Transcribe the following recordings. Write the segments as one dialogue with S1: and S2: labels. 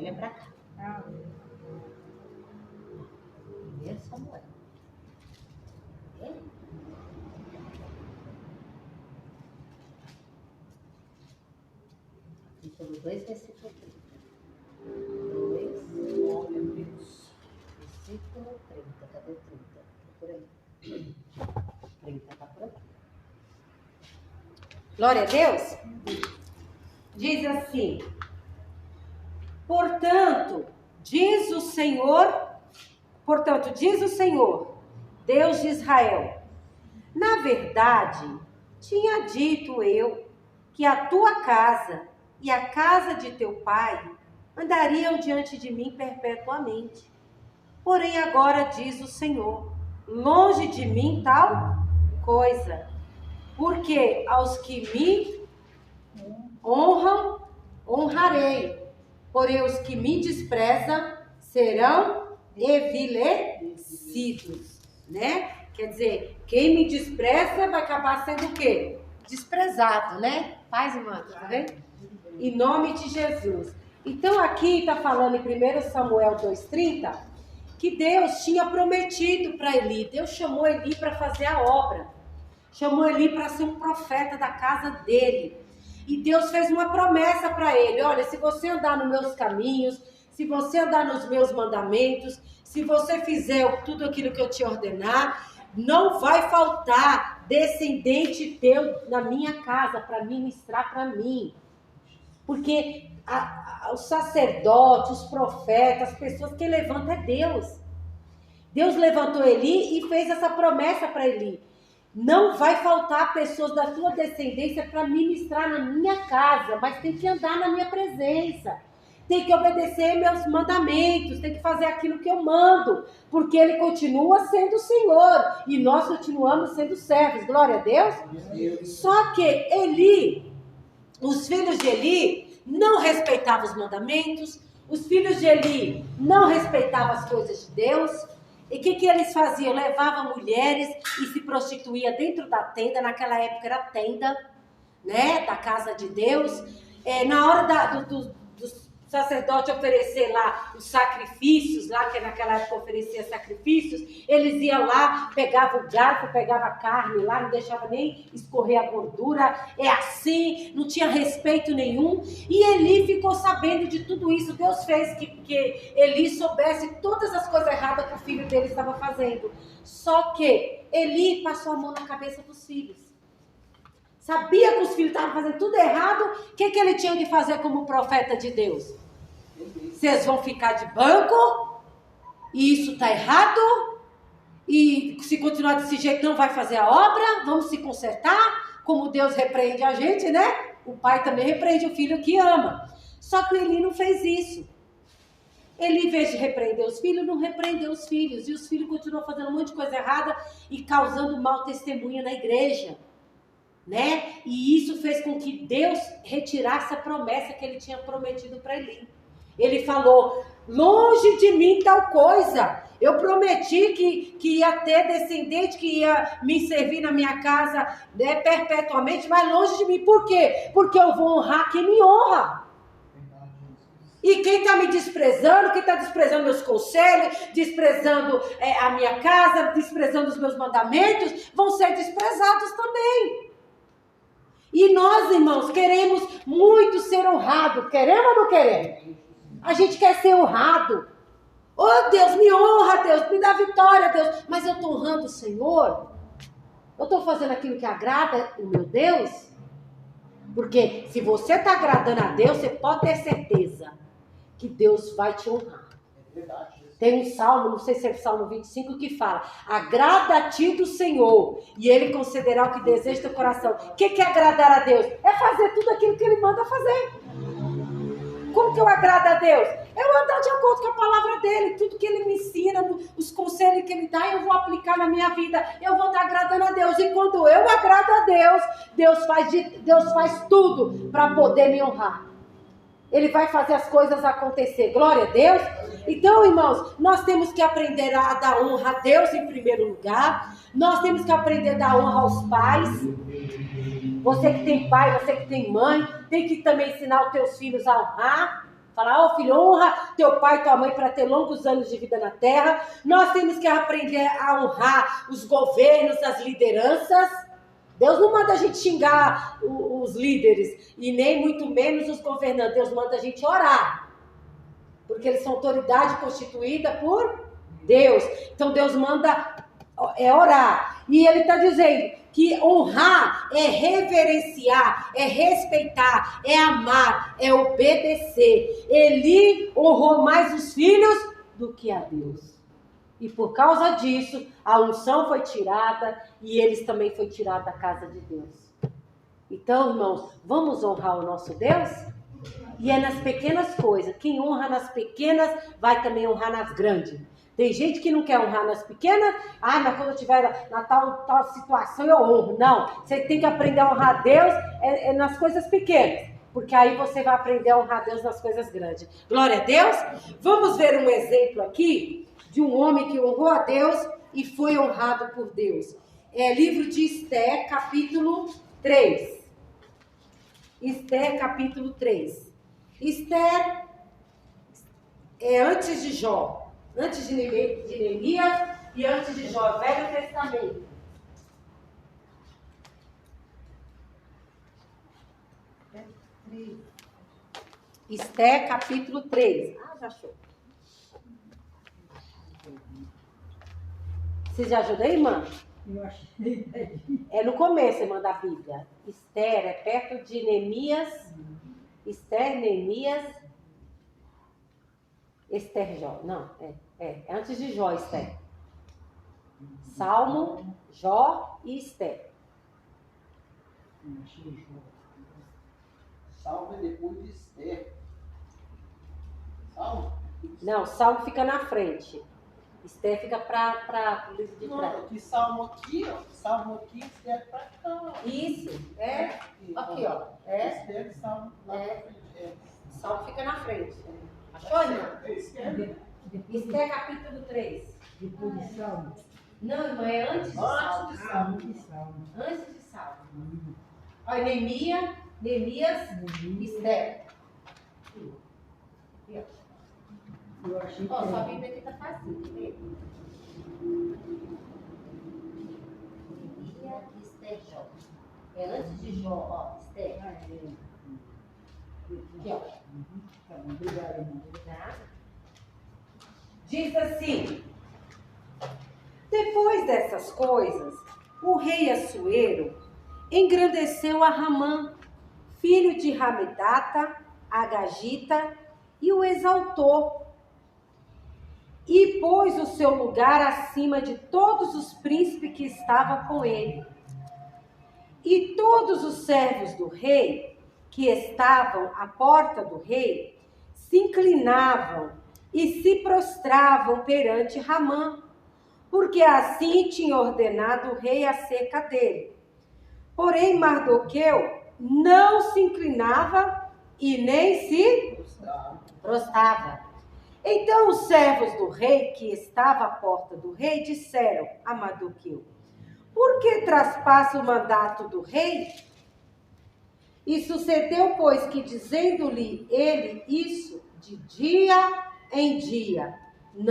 S1: Olha para cá. 1 Samuel. Capítulo 2, versículo 30. 2, glória a Deus. Versículo 30. Cadê 30? Por aí. 30 está por aqui. Glória a Deus. Diz assim: portanto, diz o Senhor, Deus de Israel, na verdade, tinha dito eu que a tua casa e a casa de teu pai andariam diante de mim perpetuamente. Porém agora diz o Senhor, longe de mim tal coisa, porque aos que me honram, honrarei, porém os que me desprezam serão envilecidos, né? Quer dizer, quem me despreza vai acabar sendo o quê? Desprezado, né? Paz, irmã, tá vendo? Em nome de Jesus. Então aqui está falando em 1 Samuel 2,30, que Deus tinha prometido para Eli. Deus chamou Eli para fazer a obra. Chamou Eli para ser um profeta da casa dele. E Deus fez uma promessa para ele. Olha, se você andar nos meus caminhos, se você andar nos meus mandamentos, se você fizer tudo aquilo que eu te ordenar, não vai faltar descendente teu na minha casa para ministrar para mim. Porque os sacerdotes, os profetas, as pessoas que levantam é Deus. Deus levantou Eli e fez essa promessa para Eli. Não vai faltar pessoas da tua descendência para ministrar na minha casa, mas tem que andar na minha presença. Tem que obedecer meus mandamentos, tem que fazer aquilo que eu mando, porque ele continua sendo o Senhor e nós continuamos sendo servos. Glória a Deus. Só que Eli, os filhos de Eli, não respeitavam os mandamentos, os filhos de Eli não respeitavam as coisas de Deus. E o que eles faziam? Levavam mulheres e se prostituía dentro da tenda. Naquela época era tenda, né, da casa de Deus. Na hora dos sacerdotes oferecer lá os sacrifícios, lá que naquela época oferecia sacrifícios, eles iam lá, pegavam o garfo, pegavam a carne lá, não deixava nem escorrer a gordura, assim, não tinha respeito nenhum. E Eli ficou sabendo de tudo isso. Deus fez que Eli soubesse todas as coisas erradas que o filho dele estava fazendo. Só que Eli passou a mão na cabeça dos filhos. Sabia que os filhos estavam fazendo tudo errado. O que ele tinha que fazer como profeta de Deus? Vocês vão ficar de banco, e isso está errado, e se continuar desse jeito não vai fazer a obra, vamos se consertar, como Deus repreende a gente, né? O pai também repreende o filho que ama. Só que Eli não fez isso. Ele, em vez de repreender os filhos, não repreendeu os filhos, e os filhos continuam fazendo um monte de coisa errada e causando mau testemunho na igreja. Né? E isso fez com que Deus retirasse a promessa que ele tinha prometido para Eli. Ele falou, longe de mim tal coisa. Eu prometi que ia ter descendente que ia me servir na minha casa, né, perpetuamente, mas longe de mim. Por quê? Porque eu vou honrar quem me honra. E quem está me desprezando, quem está desprezando meus conselhos, desprezando a minha casa, desprezando os meus mandamentos, vão ser desprezados também. E nós, irmãos, queremos muito ser honrado. Queremos ou não queremos? A gente quer ser honrado. Oh, Deus, me honra, Deus, me dá vitória, Deus. Mas eu estou honrando o Senhor? Eu estou fazendo aquilo que agrada o meu Deus? Porque se você está agradando a Deus, você pode ter certeza que Deus vai te honrar. É verdade. Tem um salmo, não sei se é o Salmo 25, que fala, agrada-te do Senhor, e Ele concederá o que deseja teu coração. O que é agradar a Deus? É fazer tudo aquilo que Ele manda fazer. Como que eu agrado a Deus? Eu andar de acordo com a palavra dEle, tudo que Ele me ensina, os conselhos que Ele dá, eu vou aplicar na minha vida, eu vou estar agradando a Deus. E quando eu agrado a Deus, Deus faz tudo para poder me honrar. Ele vai fazer as coisas acontecer. Glória a Deus. Então, irmãos, nós temos que aprender a dar honra a Deus em primeiro lugar. Nós temos que aprender a dar honra aos pais. Você que tem pai, você que tem mãe, tem que também ensinar os teus filhos a honrar. Falar, filho, honra teu pai e tua mãe para ter longos anos de vida na terra. Nós temos que aprender a honrar os governos, as lideranças. Deus não manda a gente xingar os líderes e nem muito menos os governantes. Deus manda a gente orar. Porque eles são autoridade constituída por Deus. Então Deus manda orar. E ele está dizendo que honrar é reverenciar, é respeitar, é amar, é obedecer. Eli honrou mais os filhos do que a Deus. E por causa disso, a unção foi tirada e eles também foi tirado da casa de Deus. Então, irmãos, vamos honrar o nosso Deus? E é nas pequenas coisas. Quem honra nas pequenas, vai também honrar nas grandes. Tem gente que não quer honrar nas pequenas. Mas quando eu estiver na tal situação, eu honro. Não, você tem que aprender a honrar Deus nas coisas pequenas. Porque aí você vai aprender a honrar Deus nas coisas grandes. Glória a Deus. Vamos ver um exemplo aqui de um homem que honrou a Deus e foi honrado por Deus. É livro de Esther, capítulo 3. Esther, capítulo 3. Esther é antes de Jó. Antes de Neemias e antes de Jó, Velho Testamento. Esther, capítulo 3. Já achou. Você já ajudou, irmã?
S2: Eu achei.
S1: É no começo, irmã, da Bíblia. Esther é perto de Neemias. Esther, Neemias, Esther, Jó. Não, é antes de Jó, Esther. Salmo, Jó e Esther.
S3: Salmo é depois de Esther. Salmo?
S1: Não, Salmo fica na frente. Esther fica para o livro de trás.
S3: Não, que Salmo aqui, ó. Salmo aqui, Esther pra cá.
S1: Isso, aqui, ó.
S3: Esther, Salmo lá na frente.
S1: Salmo fica na frente. Achou, irmã?
S3: Esther.
S1: Esther, capítulo 3.
S2: Depois de Salmo.
S1: Não, irmã, é antes de Salmo.
S2: Antes de Salmo.
S1: Antes de Salmo. Olha, Neemias, Esther. Aqui, ó.
S2: Eu achei que
S1: Ó, sua
S2: era.
S1: Bíblia aqui tá facinho, quer ver? Neemias, Esther, Jó. É antes de Jó, ó, Esther.
S2: Ah, é.
S1: Aqui, ó.
S2: Tá bom, obrigada, irmão.
S1: Tá? Diz assim: depois dessas coisas, o rei Assuero engrandeceu a Ramã, filho de Ramedata, Agagita, e o exaltou. E pôs o seu lugar acima de todos os príncipes que estavam com ele. E todos os servos do rei, que estavam à porta do rei, se inclinavam e se prostravam perante Ramã, porque assim tinha ordenado o rei acerca dele. Porém, Mardoqueu não se inclinava e nem se prostrava. Então os servos do rei, que estavam à porta do rei, disseram a Mardoqueu: por que traspassa o mandato do rei? E sucedeu, pois, que dizendo-lhe ele isso de dia em dia, e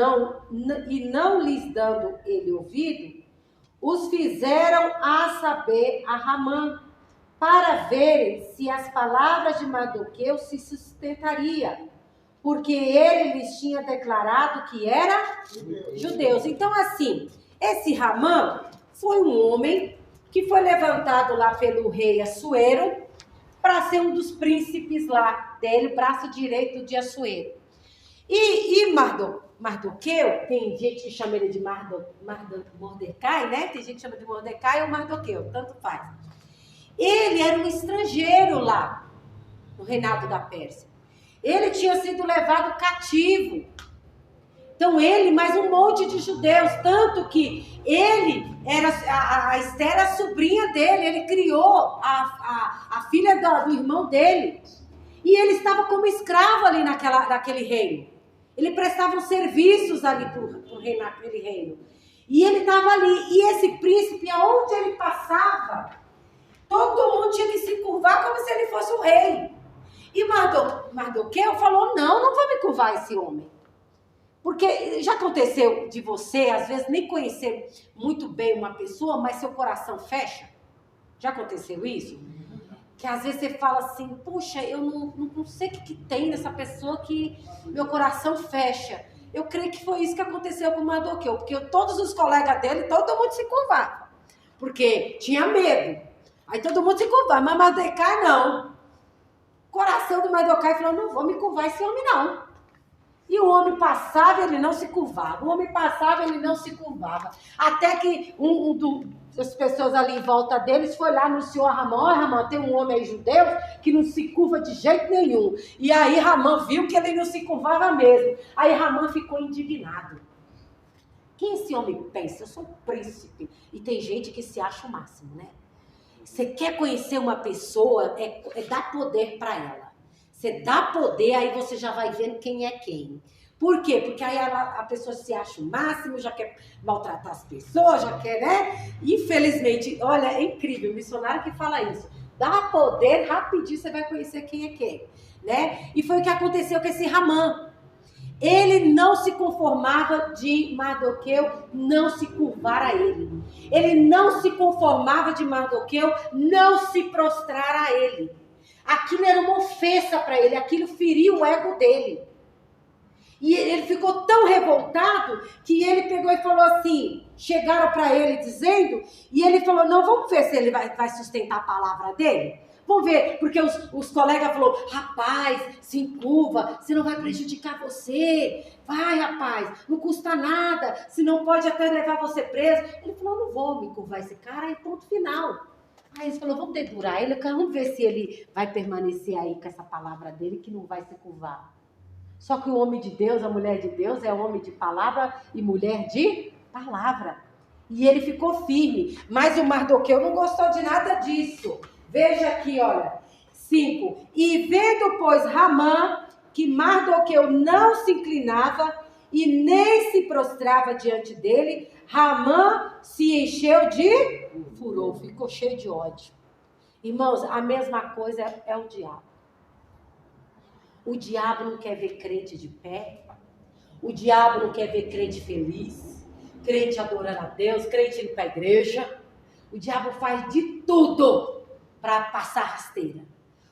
S1: não lhes dando ele ouvido, os fizeram a saber a Ramã, para verem se as palavras de Mardoqueu se sustentaria, porque ele lhes tinha declarado que era judeus. Então, assim, esse Ramã foi um homem que foi levantado lá pelo rei Assuero para ser um dos príncipes lá dele, braço direito de Assuero. E Mardoqueu, tem gente que chama ele de Mordecai, né? Tem gente que chama de Mordecai ou Mardoqueu, tanto faz. Ele era um estrangeiro lá, no reinado da Pérsia. Ele tinha sido levado cativo. Então ele, mais um monte de judeus, tanto que ele era, a Esther era a sobrinha dele, ele criou a filha do irmão dele. E ele estava como escravo ali naquele reino. Ele prestava serviços ali naquele reino. E ele estava ali. E esse príncipe, aonde ele passava, todo mundo tinha que se curvar como se ele fosse o rei. E Mardoqueu falou, não vou me curvar esse homem. Porque já aconteceu de você, às vezes, nem conhecer muito bem uma pessoa, mas seu coração fecha? Já aconteceu isso? Que às vezes você fala assim, puxa, eu não sei o que tem nessa pessoa que meu coração fecha. Eu creio que foi isso que aconteceu com o Mardoqueu, porque todos os colegas dele, todo mundo se curvava. Porque tinha medo. Aí todo mundo se curvava, mas Mardoqueu não. O coração do Mardoqueu falou, não vou me curvar esse homem não. E o homem passava, ele não se curvava. O homem passava, ele não se curvava. Até que as pessoas ali em volta deles foi lá, anunciou a Ramã. Ramã, tem um homem aí judeu que não se curva de jeito nenhum. E aí Ramã viu que ele não se curvava mesmo. Aí Ramã ficou indignado. Quem esse homem pensa? Eu sou um príncipe. E tem gente que se acha o máximo, né? Você quer conhecer uma pessoa, é dar poder para ela. Você dá poder, aí você já vai vendo quem é quem. Por quê? Porque aí a pessoa se acha o máximo, já quer maltratar as pessoas, já quer, né? Infelizmente, olha, é incrível, o missionário que fala isso. Dá poder, rapidinho você vai conhecer quem é quem, né? E foi o que aconteceu com esse Ramã. Ele não se conformava de Mardoqueu não se curvar a ele. Ele não se conformava de Mardoqueu não se prostrar a ele. Aquilo era uma ofensa para ele, aquilo feriu o ego dele. E ele ficou tão revoltado que ele pegou e falou assim, chegaram para ele dizendo, e ele falou, não, vamos ver se ele vai sustentar a palavra dele. Vamos ver, porque os colegas falaram, rapaz, se encurva, senão vai prejudicar você. Vai, rapaz, não custa nada, senão pode até levar você preso. Ele falou, não vou me curvar esse cara, e ponto final. Aí ele falou, vamos dedurar ele, vamos ver se ele vai permanecer aí com essa palavra dele, que não vai se curvar. Só que o homem de Deus, a mulher de Deus, é homem de palavra e mulher de palavra. E ele ficou firme. Mas o Mardoqueu não gostou de nada disso. Veja aqui, olha. 5. E vendo, pois, Ramã, que Mardoqueu não se inclinava e nem se prostrava diante dele, Ramã se encheu de furor, ficou cheio de ódio. Irmãos, a mesma coisa é o diabo. O diabo não quer ver crente de pé. O diabo não quer ver crente feliz. Crente adorando a Deus, crente indo para a igreja. O diabo faz de tudo para passar rasteira.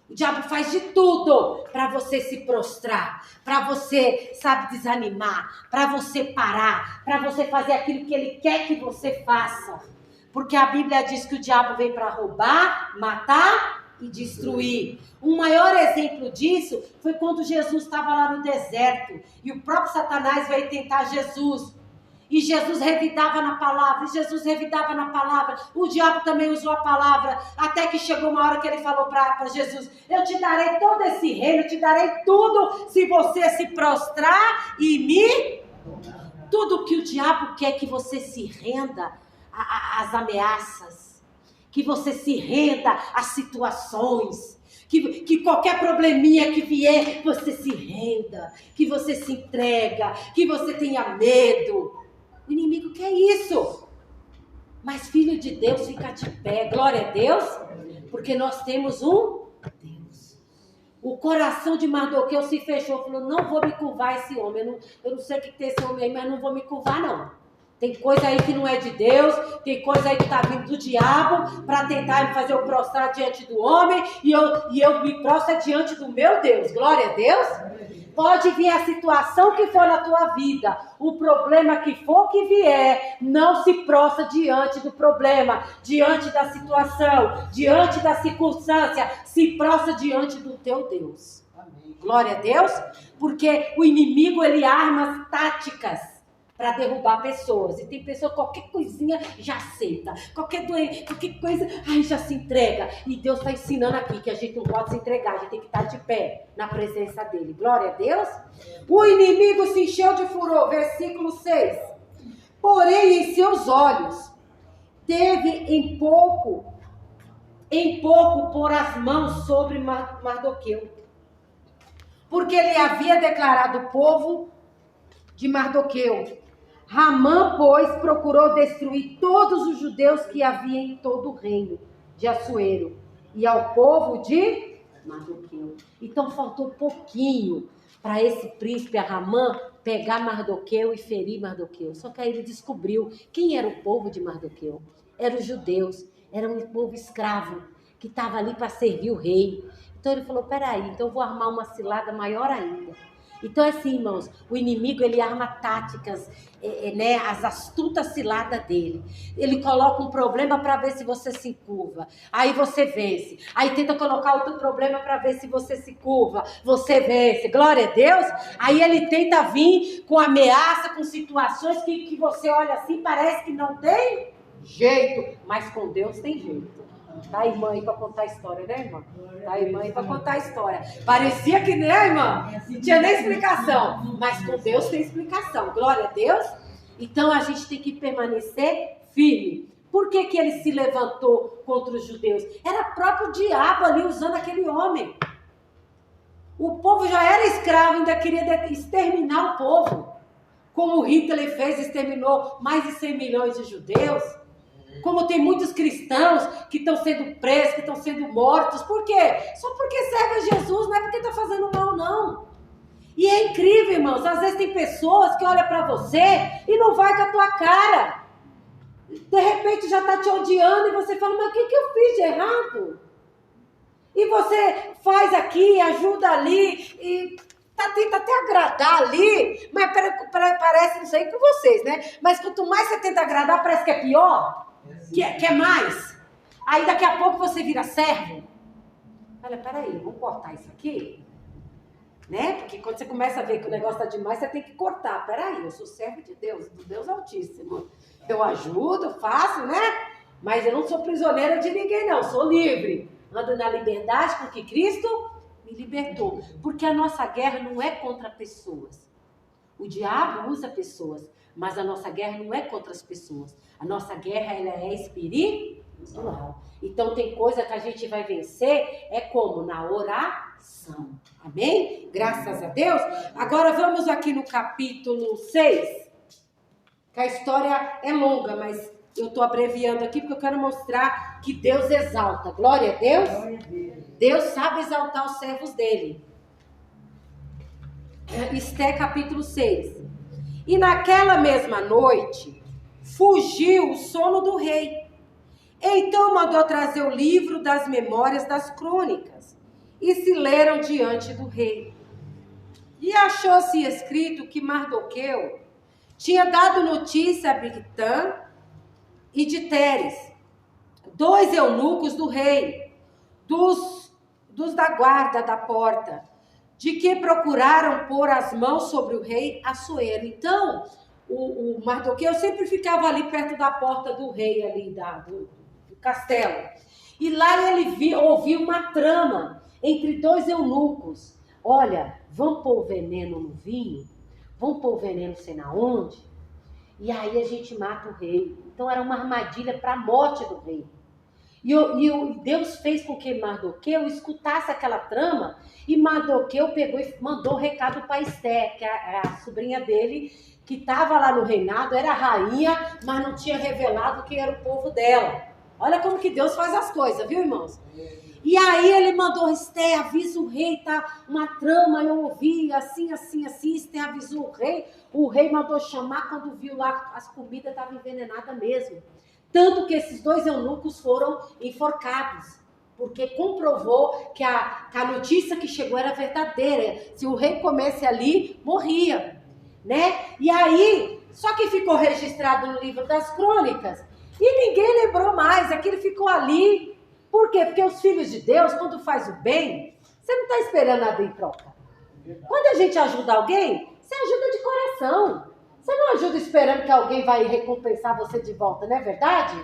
S1: O diabo faz de tudo para você se prostrar, para você, sabe, desanimar, para você parar, para você fazer aquilo que ele quer que você faça. Porque a Bíblia diz que o diabo vem para roubar, matar e destruir. Um maior exemplo disso foi quando Jesus estava lá no deserto e o próprio Satanás veio tentar Jesus. E Jesus revidava na palavra, o diabo também usou a palavra, até que chegou uma hora que ele falou para Jesus, eu te darei todo esse reino, eu te darei tudo, se você se prostrar e me... Tudo que o diabo quer que você se renda às ameaças, que você se renda às situações, que qualquer probleminha que vier, você se renda, que você se entrega, que você tenha medo. O inimigo quer isso. Mas filho de Deus fica de pé. Glória a Deus. Porque nós temos um Deus. O coração de Mardoqueu se fechou. Falou, não vou me curvar esse homem. Eu não sei o que tem esse homem aí, mas não vou me curvar não. Tem coisa aí que não é de Deus. Tem coisa aí que está vindo do diabo. Para tentar me fazer eu prostrar diante do homem. E eu me prostro diante do meu Deus. Glória a Deus. Pode vir a situação que for na tua vida, o problema que for que vier, não se prostra diante do problema, diante da situação, diante da circunstância, se prostra diante do teu Deus. Amém. Glória a Deus, porque o inimigo, ele arma táticas para derrubar pessoas. E tem pessoa, qualquer coisinha já aceita. Qualquer coisa, já se entrega. E Deus está ensinando aqui que a gente não pode se entregar. A gente tem que estar de pé na presença dele. Glória a Deus. O inimigo se encheu de furor. Versículo 6. Porém, em seus olhos, teve em pouco pôr as mãos sobre Mardoqueu. Porque ele havia declarado o povo de Mardoqueu. Ramã, pois, procurou destruir todos os judeus que havia em todo o reino de Assuero e ao povo de Mardoqueu. Então faltou pouquinho para esse príncipe Ramã pegar Mardoqueu e ferir Mardoqueu. Só que aí ele descobriu quem era o povo de Mardoqueu. Eram os judeus, era um povo escravo que estava ali para servir o rei. Então ele falou, peraí, então eu vou armar uma cilada maior ainda. Então assim, irmãos, o inimigo ele arma táticas, né, as astutas ciladas dele. Ele coloca um problema para ver se você se curva. Aí você vence. Aí tenta colocar outro problema para ver se você se curva. Você vence. Glória a Deus. Aí ele tenta vir com ameaça, com situações que você olha assim, parece que não tem jeito. Mas com Deus tem jeito. Tá aí, mãe, para contar a história, né, irmã? Tá aí, mãe, para contar a história. Parecia que, né, irmã? Não tinha nem explicação. Mas com Deus tem explicação. Glória a Deus. Então a gente tem que permanecer firme. Por que que ele se levantou contra os judeus? Era o próprio diabo ali usando aquele homem. O povo já era escravo, ainda queria exterminar o povo. Como Hitler fez, exterminou mais de 100 milhões de judeus. Como tem muitos cristãos que estão sendo presos, que estão sendo mortos. Por quê? Só porque serve a Jesus, não é porque está fazendo mal, não. E é incrível, irmãos. Às vezes tem pessoas que olham para você e não vai com a tua cara. De repente já está te odiando e você fala, mas o que eu fiz de errado? E você faz aqui, ajuda ali e tenta até agradar ali, mas parece, não sei com vocês, né? Mas quanto mais você tenta agradar, parece que é pior. Quer mais? Aí daqui a pouco você vira servo. Olha, peraí, vamos cortar isso aqui? Né? Porque quando você começa a ver que o negócio está demais, você tem que cortar. Peraí, eu sou servo de Deus, do Deus Altíssimo. Eu ajudo, faço, né? Mas eu não sou prisioneira de ninguém, não. Sou livre. Ando na liberdade porque Cristo me libertou. Porque a nossa guerra não é contra pessoas. O diabo usa pessoas. Mas a nossa guerra não é contra as pessoas. A nossa guerra ela é espiritual. Então tem coisa que a gente vai vencer é como? Na oração. Amém? Graças a Deus. Agora vamos aqui no capítulo 6. Que a história é longa, mas eu estou abreviando aqui porque eu quero mostrar que Deus exalta. Glória a Deus.
S2: Glória a Deus.
S1: Deus sabe exaltar os servos dele. Esté capítulo 6. E naquela mesma noite, fugiu o sono do rei. Então mandou trazer o livro das memórias das crônicas, e se leram diante do rei. E achou-se escrito que Mardoqueu tinha dado notícia a Bigtã e de Teres, 2 eunucos do rei, dos da guarda da porta, de que procuraram pôr as mãos sobre o rei Assuero. Então, o Mardoqueu sempre ficava ali perto da porta do rei, ali do castelo. E lá ele ouviu uma trama entre 2 eunucos. Olha, vamos pôr o veneno no vinho? Vamos pôr o veneno sei na onde? E aí a gente mata o rei. Então era uma armadilha para a morte do rei. E Deus fez com que Mardoqueu escutasse aquela trama, e Mardoqueu pegou e mandou um recado para Esté, que é a sobrinha dele, que estava lá no reinado, era rainha, mas não tinha revelado quem era o povo dela. Olha como que Deus faz as coisas, viu, irmãos? E aí ele mandou, Esté, avisa o rei, tá uma trama, eu ouvi, assim, Esté avisou o rei mandou chamar, quando viu lá as comidas estavam envenenadas mesmo. Tanto que esses 2 eunucos foram enforcados, porque comprovou que a notícia que chegou era verdadeira. Se o rei comesse ali, morria, né? E aí, só que ficou registrado no livro das crônicas, e ninguém lembrou mais, aquilo ficou ali. Por quê? Porque os filhos de Deus, quando faz o bem, você não está esperando nada em troca. Quando a gente ajuda alguém, você ajuda de coração. Você não ajuda esperando que alguém vai recompensar você de volta, não é verdade?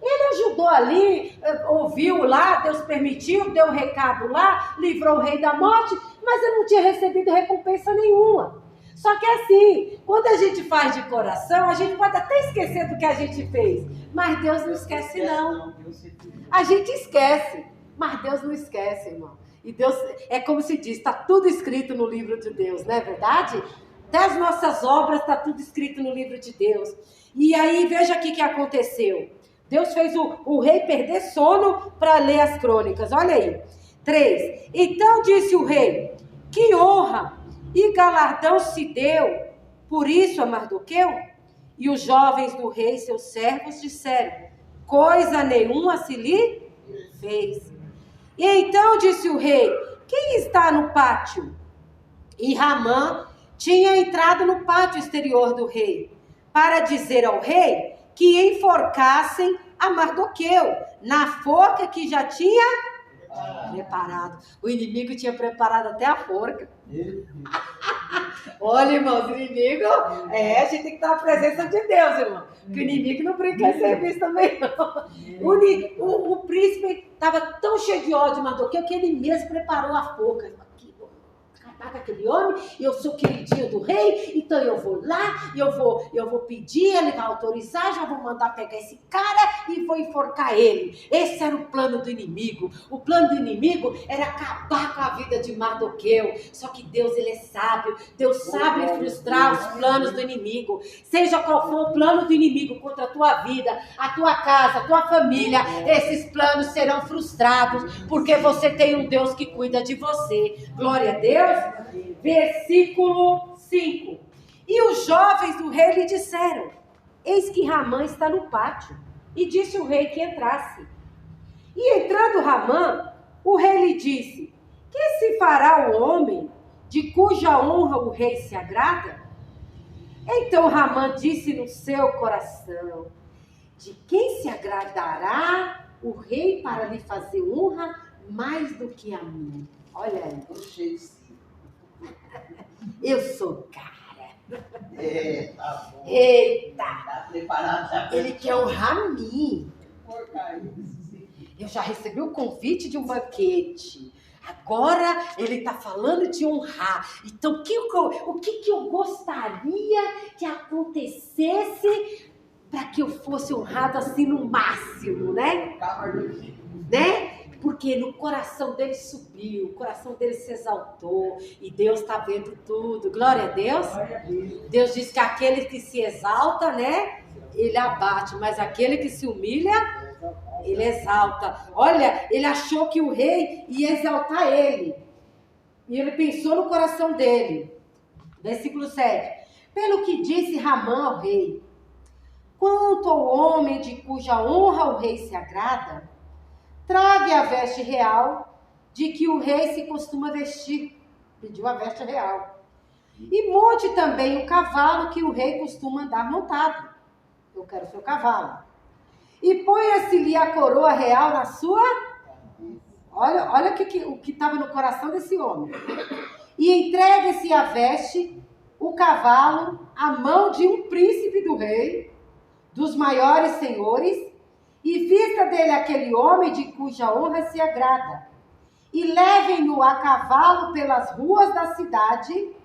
S1: Ele ajudou ali, ouviu lá, Deus permitiu, deu o recado lá, livrou o rei da morte, mas ele não tinha recebido recompensa nenhuma. Só que assim, quando a gente faz de coração, a gente pode até esquecer do que a gente fez, mas Deus não esquece não. A gente esquece, mas Deus não esquece, irmão. E Deus, é como se diz, está tudo escrito no livro de Deus, não é verdade? Até as nossas obras está tudo escrito no livro de Deus. E aí, veja aqui o que aconteceu. Deus fez o rei perder sono para ler as crônicas. Olha aí. 3. Então disse o rei: que honra e galardão se deu por isso a Mardoqueu? E os jovens do rei, seus servos, disseram: coisa nenhuma se lhe fez. E então disse o rei: quem está no pátio? E Ramã tinha entrado no pátio exterior do rei, para dizer ao rei que enforcassem a Mardoqueu, na forca que já tinha preparado. O inimigo tinha preparado até a forca. Olha, irmãos, o inimigo, a gente tem que estar na presença de Deus, irmão. Porque o inimigo não brinca em serviço também, não. O príncipe estava tão cheio de ódio de Mardoqueu que ele mesmo preparou a forca. Com aquele homem, eu sou queridinho do rei, então eu vou lá, eu vou pedir, ele vai autorizar, já vou mandar pegar esse cara e vou enforcar ele. Esse era o plano do inimigo. O plano do inimigo era acabar com a vida de Mardoqueu. Só que Deus, ele é sábio. Deus sabe frustrar os planos do inimigo. Seja qual for o plano do inimigo contra a tua vida, a tua casa, a tua família, esses planos serão frustrados, porque você tem um Deus que cuida de você. Glória a Deus. Versículo 5. E os jovens do rei lhe disseram: eis que Ramã está no pátio. E disse o rei que entrasse. E entrando Ramã, o rei lhe disse: que se fará o homem de cuja honra o rei se agrada? Então Ramã disse no seu coração: de quem se agradará o rei para lhe fazer honra mais do que a mim? Olha aí. Eu sou cara.
S3: Tá bom.
S1: Eita!
S3: Tá preparado já.
S1: Ele quer honrar a mim. Eu já recebi o convite de um banquete. Agora ele está falando de honrar. Então o que eu gostaria que acontecesse para que eu fosse honrado assim no máximo, né? Porque no coração dele subiu, o coração dele se exaltou, e Deus está vendo tudo. Glória a Deus. Deus diz que aquele que se exalta, né, ele abate, mas aquele que se humilha, ele exalta. Olha, ele achou que o rei ia exaltar ele, e ele pensou no coração dele. Versículo 7. Pelo que disse Ramã ao rei: quanto ao homem de cuja honra o rei se agrada, trague a veste real de que o rei se costuma vestir. Pediu a veste real. E monte também o cavalo que o rei costuma andar montado. Eu quero seu cavalo. E ponha-se-lhe a coroa real na sua... Olha o que estava no coração desse homem. E entregue-se a veste, o cavalo, a mão de um príncipe do rei, dos maiores senhores, e vista dele aquele homem de cuja honra se agrada. E levem-no a cavalo pelas ruas da cidade,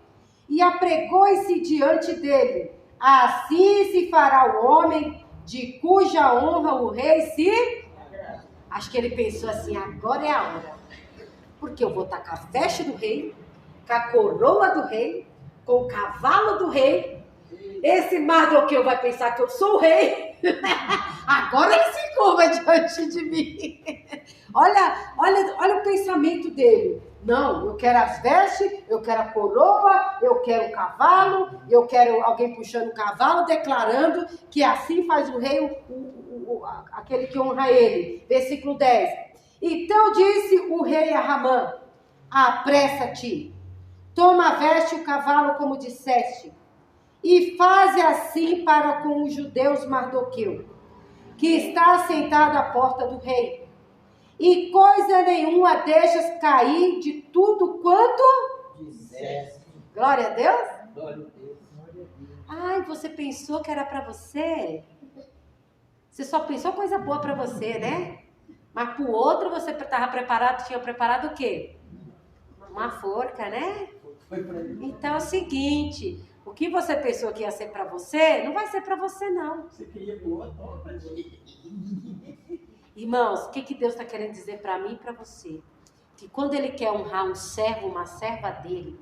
S1: e apregoe-se diante dele. Assim se fará o homem de cuja honra o rei se... Acho que ele pensou assim: agora é a hora. Porque eu vou estar com a veste do rei, com a coroa do rei, com o cavalo do rei. Esse Mardoqueu vai pensar que eu sou o rei. Agora ele se curva diante de mim. Olha o pensamento dele. Não, eu quero as vestes, eu quero a coroa, eu quero o cavalo, eu quero alguém puxando o cavalo, declarando que assim faz o rei, aquele que honra ele. Versículo 10. Então disse o rei a Ramã: apressa-te, toma a veste e o cavalo como disseste, e faze assim para com os judeus Mardoqueu, que está assentado à porta do rei. E coisa nenhuma deixas cair de tudo quanto disseste. Glória a Deus.
S3: Glória a Deus.
S1: Ai, você pensou que era para você? Você só pensou coisa boa para você, né? Mas para o outro você estava preparado, tinha preparado o quê? Uma forca, né? Então é o seguinte... O que você pensou que ia ser para você, não vai ser para você, não.
S3: Você queria boa, toma pra ti.
S1: Irmãos, o que Deus está querendo dizer para mim e para você? Que quando Ele quer honrar um servo, uma serva dele,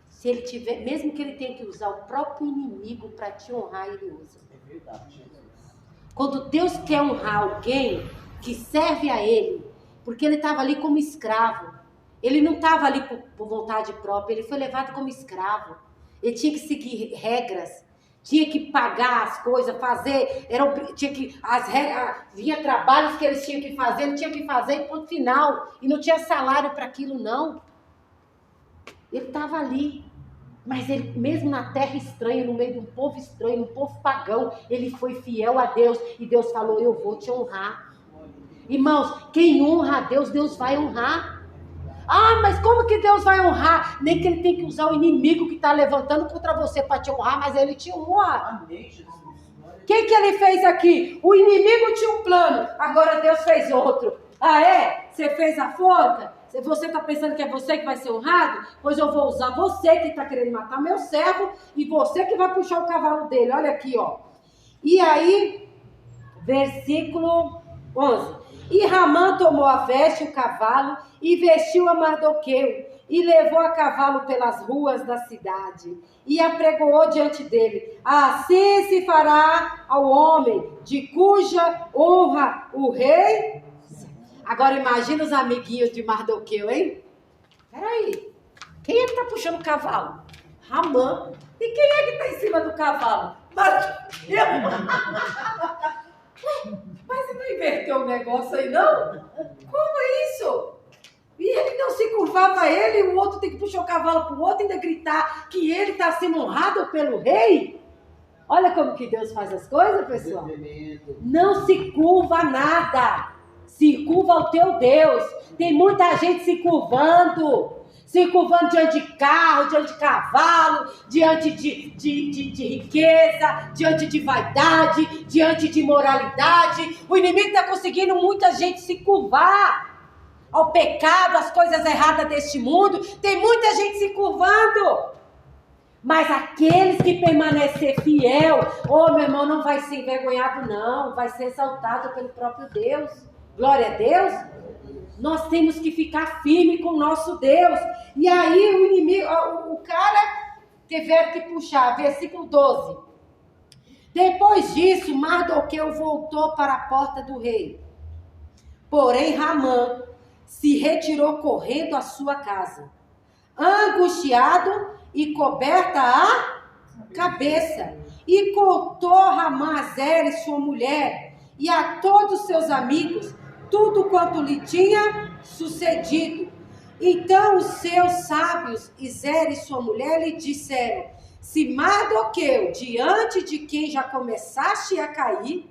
S1: se ele tiver, mesmo que ele tenha que usar o próprio inimigo para te honrar, Ele usa.
S3: É verdade, Jesus.
S1: Quando Deus quer honrar alguém que serve a Ele, Porque ele estava ali como escravo. Ele não estava ali por vontade própria, ele foi levado como escravo. Ele tinha que seguir regras, tinha que pagar as coisas, fazer, vinha trabalhos que eles tinham que fazer, ele tinha que fazer e ponto final. E não tinha salário para aquilo, não. Ele estava ali. Mas ele, mesmo na terra estranha, no meio de um povo estranho, um povo pagão, ele foi fiel a Deus. E Deus falou, eu vou te honrar. Irmãos, quem honra a Deus, Deus vai honrar. Ah, mas como que Deus vai honrar? Nem que ele tem que usar o inimigo que está levantando contra você para te honrar, mas ele te honra.
S3: Amém, Jesus.
S1: O que ele fez aqui? O inimigo tinha um plano, agora Deus fez outro. Ah, é? Você fez a forca? Você está pensando que é você que vai ser honrado? Pois eu vou usar você que está querendo matar meu servo e você que vai puxar o cavalo dele. Olha aqui, ó. E aí, versículo 11. E Ramã tomou a veste e o cavalo e vestiu a Mardoqueu e levou a cavalo pelas ruas da cidade e apregoou diante dele. Assim se fará ao homem de cuja honra o rei. Agora imagina os amiguinhos de Mardoqueu, hein? Peraí, quem é que está puxando o cavalo? Ramã. E quem é que está em cima do cavalo? Mardoqueu. Mas você não inverteu o negócio aí, não? Como é isso? E ele não se curvava a ele, e o outro tem que puxar o cavalo para o outro e ainda gritar que ele está sendo honrado pelo rei? Olha como que Deus faz as coisas, pessoal. Não se curva a nada. Se curva ao teu Deus. Tem muita gente se curvando diante de carro, diante de cavalo, diante de riqueza, diante de vaidade, diante de moralidade. O inimigo está conseguindo muita gente se curvar ao pecado, às coisas erradas deste mundo. Tem muita gente se curvando. Mas aqueles que permanecer fiel, meu irmão, não vai ser envergonhado não, vai ser exaltado pelo próprio Deus. Glória a Deus. Nós temos que ficar firme com o nosso Deus. E aí o inimigo, o cara tiveram que puxar, versículo 12. Depois disso, Mardoqueu voltou para a porta do rei. Porém, Ramã se retirou correndo à sua casa, angustiado e coberta a cabeça. E contou Ramã a Zeres, sua mulher, e a todos seus amigos, tudo quanto lhe tinha sucedido. Então os seus sábios, Zeres e sua mulher, lhe disseram: se Mardoqueu, diante de quem já começaste a cair,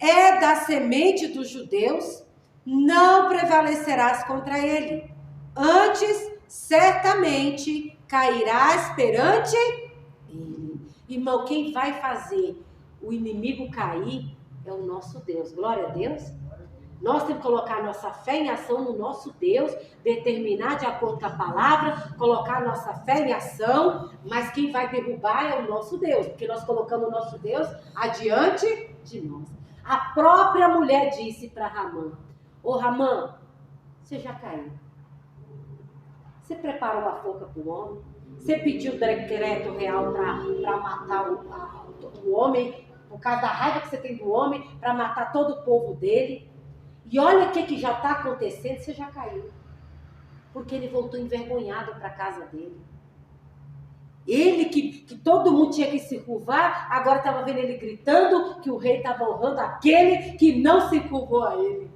S1: é da semente dos judeus, não prevalecerás contra ele. Antes, certamente, cairás perante ele. Irmão, quem vai fazer o inimigo cair é o nosso Deus. Glória a Deus. Nós temos que colocar nossa fé em ação no nosso Deus, determinar de acordo com a palavra, colocar nossa fé em ação, mas quem vai derrubar é o nosso Deus, porque nós colocamos o nosso Deus adiante de nós. A própria mulher disse para Ramã: ô Ramã, você já caiu. Você preparou a forca para o homem? Você pediu o decreto real para matar o homem, por causa da raiva que você tem do homem, para matar todo o povo dele? E olha o que já está acontecendo, você já caiu. Porque ele voltou envergonhado para a casa dele. Ele que todo mundo tinha que se curvar, agora estava vendo ele gritando que o rei estava honrando aquele que não se curvou a ele.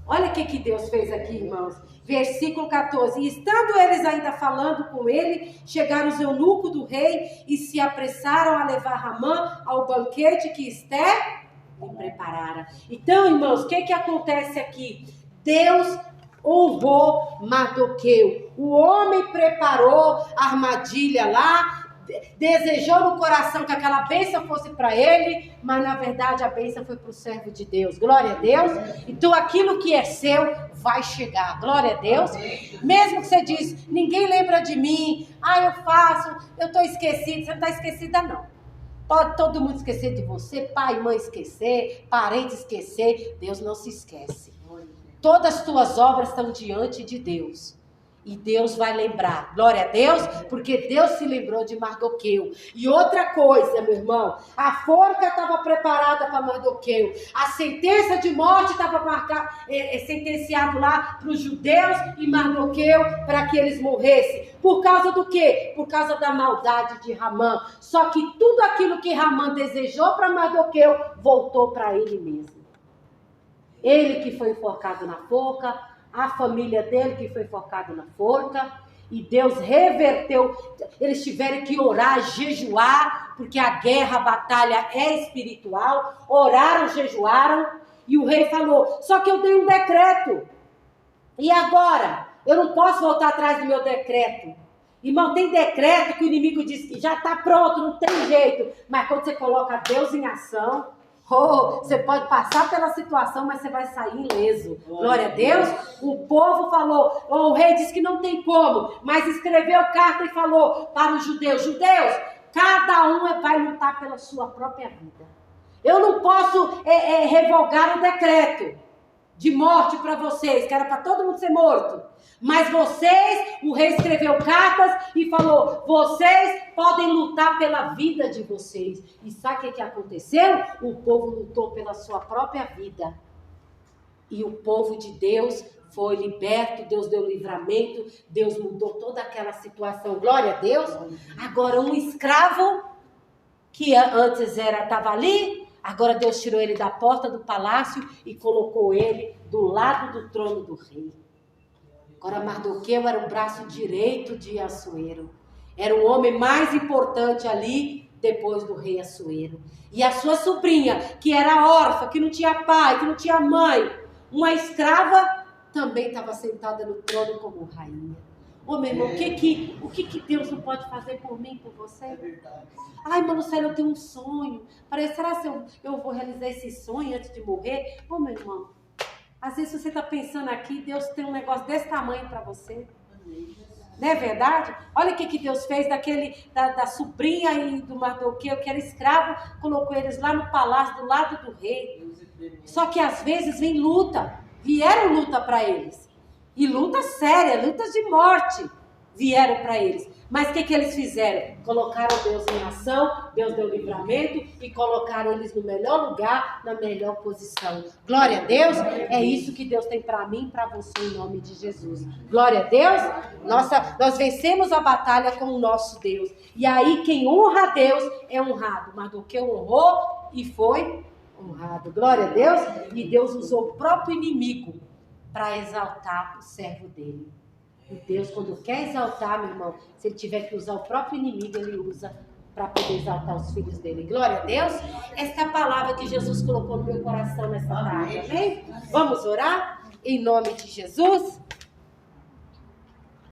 S1: Olha o que Deus fez aqui, irmãos. Versículo 14. E estando eles ainda falando com ele, chegaram os eunucos do rei e se apressaram a levar Ramã ao banquete que Esté lhe preparara. Então, irmãos, o que acontece aqui? Deus honrou Mardoqueu. O homem preparou a armadilha lá, desejou no coração que aquela bênção fosse para ele, mas na verdade a bênção foi para o servo de Deus. Glória a Deus. Então aquilo que é seu vai chegar. Glória a Deus. Mesmo que você diz: ninguém lembra de mim, eu faço, eu estou esquecido. Você não está esquecida não. Pode todo mundo esquecer de você, pai e mãe esquecer, parente esquecer, Deus não se esquece. Todas as tuas obras estão diante de Deus. E Deus vai lembrar, glória a Deus, porque Deus se lembrou de Mardoqueu. E outra coisa, meu irmão, a forca estava preparada para Mardoqueu, a sentença de morte estava sentenciado lá para os judeus e Mardoqueu para que eles morressem. Por causa do quê? Por causa da maldade de Ramã. Só que tudo aquilo que Ramã desejou para Mardoqueu voltou para ele mesmo. Ele que foi enforcado na forca, a família dele que foi enforcada na forca, e Deus reverteu. Eles tiveram que orar, jejuar, porque a guerra, a batalha é espiritual. Oraram, jejuaram, e o rei falou: só que eu dei um decreto, e agora? Eu não posso voltar atrás do meu decreto. Irmão, tem decreto que o inimigo diz que já está pronto, não tem jeito, mas quando você coloca Deus em ação, você pode passar pela situação, mas você vai sair ileso. Glória a Deus. O povo falou, o rei disse que não tem como, mas escreveu carta e falou para os judeus: judeus, cada um vai lutar pela sua própria vida. Eu não posso revogar o decreto de morte para vocês, que era para todo mundo ser morto. Mas vocês, o rei escreveu cartas e falou: vocês podem lutar pela vida de vocês. E sabe o que aconteceu? O povo lutou pela sua própria vida. E o povo de Deus foi liberto, Deus deu livramento, Deus mudou toda aquela situação. Glória a Deus. Agora um escravo, que antes estava ali, agora Deus tirou ele da porta do palácio e colocou ele do lado do trono do rei. Agora Mardoqueu era o braço direito de Assuero. Era o homem mais importante ali, depois do rei Assuero. E a sua sobrinha, que era órfã, que não tinha pai, que não tinha mãe, uma escrava, também estava sentada no trono como rainha. Ô meu irmão, o que Deus não pode fazer por mim, por você? Ai, mano, sério, eu tenho um sonho. Será que eu vou realizar esse sonho antes de morrer? Ô meu irmão, às vezes você está pensando aqui, Deus tem um negócio desse tamanho para você. Não é verdade? Olha o que Deus fez da sobrinha e do Mardoqueu, que era escravo, colocou eles lá no palácio, do lado do rei. Só que às vezes vem luta, vieram luta para eles. E luta séria, lutas de morte vieram para eles. Mas o que eles fizeram? Colocaram Deus em ação, Deus deu livramento e colocaram eles no melhor lugar, na melhor posição. Glória a Deus, é isso que Deus tem para mim e para você em nome de Jesus. Glória a Deus, nós vencemos a batalha com o nosso Deus. E aí quem honra a Deus é honrado. Mardoqueu honrou e foi honrado. Glória a Deus. E Deus usou o próprio inimigo para exaltar o servo dele. E Deus, quando quer exaltar, meu irmão, se ele tiver que usar o próprio inimigo, ele usa para poder exaltar os filhos dele. Glória a Deus. Esta é a palavra que Jesus colocou no meu coração nessa tarde. Amém? Vamos orar? Em nome de Jesus.